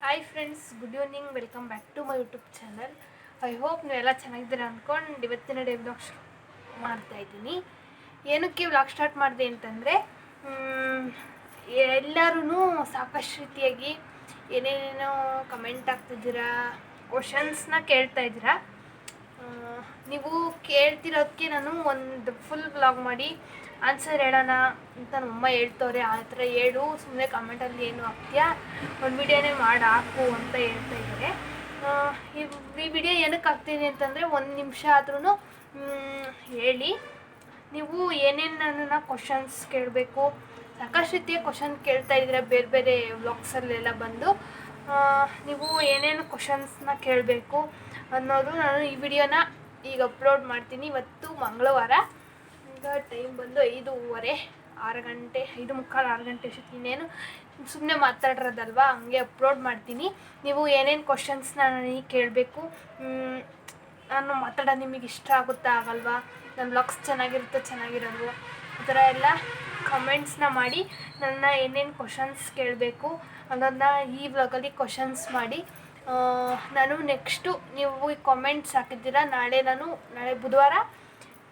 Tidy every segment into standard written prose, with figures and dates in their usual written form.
Hi friends, good evening. Welcome back to my YouTube channel. I hope ನೀವೆಲ್ಲ ಚೆನ್ನಾಗಿದ್ದೀರಾ ಅಂದ್ಕೊಂಡು ಇವತ್ತಿನ ಡೇ ವ್ಲಾಗ್ ಮಾಡ್ತಾಯಿದ್ದೀನಿ. ಏನಕ್ಕೆ ವ್ಲಾಗ್ ಸ್ಟಾರ್ಟ್ ಮಾಡಿದೆ ಅಂತಂದರೆ, ಎಲ್ಲರೂ ಸಾಕಷ್ಟು ರೀತಿಯಾಗಿ ಏನೇನೇನೋ ಕಮೆಂಟ್ ಆಗ್ತಿದ್ದೀರಾ, ಕ್ವಶನ್ಸ್ನ ಕೇಳ್ತಾಯಿದ್ದೀರಾ. ನೀವು ಕೇಳ್ತಿರೋದಕ್ಕೆ ನಾನು ಒಂದು ಫುಲ್ ವ್ಲಾಗ್ ಮಾಡಿ ಆನ್ಸರ್ ಹೇಳೋಣ ಅಂತ ನಮ್ಮಮ್ಮ ಹೇಳ್ತವ್ರೆ. ಆ ಥರ ಹೇಳು, ಸುಮ್ಮನೆ ಕಮೆಂಟಲ್ಲಿ ಏನು ಆಗ್ತೀಯಾ, ಒಂದು ವಿಡಿಯೋನೇ ಮಾಡಿ ಹಾಕು ಅಂತ ಹೇಳ್ತಾ ಇದ್ದಾರೆ. ಈ ವಿಡಿಯೋ ಏನಕ್ಕೆ ಹಾಕ್ತೀನಿ ಅಂತಂದರೆ, ಒಂದು ನಿಮಿಷ ಆದ್ರೂ ಹೇಳಿ. ನೀವು ಏನೇನು ನನ್ನನ್ನು ಕ್ವಶನ್ಸ್ ಕೇಳಬೇಕು, ಸಾಕಷ್ಟು ರೀತಿಯ ಕ್ವಶನ್ ಕೇಳ್ತಾ ಇದ್ದೀರ ಬೇರೆ ಬೇರೆ ವ್ಲಾಗ್ಸಲ್ಲೆಲ್ಲ ಬಂದು. ನೀವು ಏನೇನು ಕ್ವಶನ್ಸ್ನ ಕೇಳಬೇಕು ಅನ್ನೋದು ನಾನು ಈ ವಿಡಿಯೋನ ಈಗ ಅಪ್ಲೋಡ್ ಮಾಡ್ತೀನಿ. ಇವತ್ತು ಮಂಗಳವಾರ, ಈಗ ಟೈಮ್ ಬಂದು 5:30, 6 ಗಂಟೆ, 5:45, 6 ಗಂಟೆ ಅಷ್ಟೊತ್ತು. ಇನ್ನೇನು ಸುಮ್ಮನೆ ಮಾತಾಡಿರೋದಲ್ವಾ, ಹಂಗೆ ಅಪ್ಲೋಡ್ ಮಾಡ್ತೀನಿ. ನೀವು ಏನೇನು ಕ್ವಶನ್ಸ್ನ ನನಗೆ ಕೇಳಬೇಕು, ನಾನು ಮಾತಾಡೋದು ನಿಮಗೆ ಇಷ್ಟ ಆಗುತ್ತಾ ಆಗಲ್ವಾ, ನನ್ನ ವ್ಲಾಗ್ಸ್ ಚೆನ್ನಾಗಿರಲ್ವೋ, ಆ ಥರ ಎಲ್ಲ ಕಮೆಂಟ್ಸ್ನ ಮಾಡಿ ನನ್ನ ಏನೇನು ಕ್ವಶನ್ಸ್ ಕೇಳಬೇಕು ಅನ್ನೋದನ್ನ ಈ ವ್ಲಾಗಲ್ಲಿ ಕ್ವಶನ್ಸ್ ಮಾಡಿ. ನಾನು ನೆಕ್ಸ್ಟು ನೀವು ಈ ಕಾಮೆಂಟ್ಸ್ ಹಾಕಿದ್ದೀರಾ, ನಾಳೆ ಬುಧವಾರ,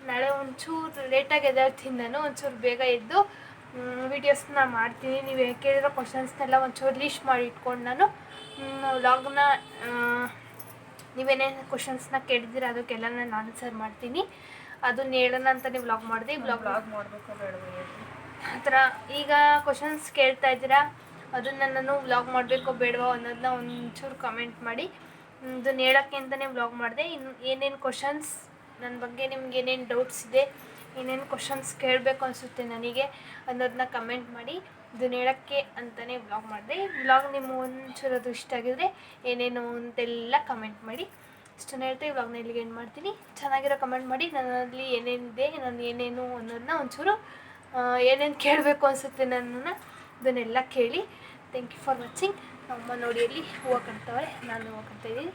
ನಾಳೆ ಒಂಚೂರು ಲೇಟಾಗಿ ಎದ್ದೇಳ್ತೀನಿ. ನಾನು ಒಂಚೂರು ಬೇಗ ಎದ್ದು ವೀಡಿಯೋಸ್ನ ಮಾಡ್ತೀನಿ. ನೀವು ಕೇಳಿರೋ ಕ್ವಶನ್ಸ್ನೆಲ್ಲ ಒಂಚೂರು ಲೀಸ್ಟ್ ಮಾಡಿ ಇಟ್ಕೊಂಡು ನಾನು ವ್ಲಾಗ್ನ, ನೀವೇನೇನು ಕ್ವಶನ್ಸ್ನ ಕೇಳಿದ್ದೀರ ಅದಕ್ಕೆಲ್ಲ ನಾನು ಆನ್ಸರ್ ಮಾಡ್ತೀನಿ. ಅದನ್ನ ಹೇಳೋಣ ಅಂತಲೇ ವ್ಲಾಗ್ ಮಾಡಿದೆ. ವ್ಲಾಗ್ ಮಾಡಬೇಕು ಬೇಡವೇ ಆ ಥರ. ಈಗ ಕ್ವಶನ್ಸ್ ಕೇಳ್ತಾ ಇದ್ದೀರಾ, ಅದನ್ನು ನಾನು ವ್ಲಾಗ್ ಮಾಡಬೇಕೋ ಬೇಡವೋ ಅನ್ನೋದನ್ನ ಒಂಚೂರು ಕಮೆಂಟ್ ಮಾಡಿ. ಇದನ್ನು ಹೇಳೋಕ್ಕೆ ಅಂತಲೇ ವ್ಲಾಗ್ ಮಾಡಿದೆ. ಇನ್ನು ಏನೇನು ಕ್ವಶನ್ಸ್ ನನ್ನ ಬಗ್ಗೆ ನಿಮ್ಗೆ ಏನೇನು ಡೌಟ್ಸ್ ಇದೆ, ಏನೇನು ಕ್ವಶನ್ಸ್ ಕೇಳಬೇಕು ಅನಿಸುತ್ತೆ ನನಗೆ ಅನ್ನೋದನ್ನ ಕಮೆಂಟ್ ಮಾಡಿ. ಇದನ್ನು ಹೇಳೋಕ್ಕೆ ಅಂತಲೇ ವ್ಲಾಗ್ ಮಾಡಿದೆ. ವ್ಲಾಗ್ ನಿಮ್ಗೆ ಒಂಚೂರು ಅದು ಇಷ್ಟ ಆಗಿದ್ರೆ ಏನೇನು ಅಂತೆಲ್ಲ ಕಮೆಂಟ್ ಮಾಡಿ. ಇಷ್ಟನ್ನು ಹೇಳ್ತಾ ಈ ವ್ಲಾಗ್ನ ಇಲ್ಲಿಗೆ ಎಂಡ್ ಮಾಡ್ತೀನಿ. ಚೆನ್ನಾಗಿರೋ ಕಮೆಂಟ್ ಮಾಡಿ. ನನ್ನಲ್ಲಿ ಏನೇನಿದೆ, ನಾನು ಏನೇನು ಅನ್ನೋದನ್ನ ಒಂಚೂರು ಏನೇನು ಕೇಳಬೇಕು ಅನಿಸುತ್ತೆ ನನ್ನನ್ನು, ಇದನ್ನೆಲ್ಲ ಕೇಳಿ. Thank you for watching. ನಮ್ಮ ನೋಡಿ ಅಲ್ಲಿ ಹೂವು ಕಟ್ತವ್ರೆ, ನಾನು ಹೂವು ಕಟ್ತಾಯಿದ್ದೀನಿ.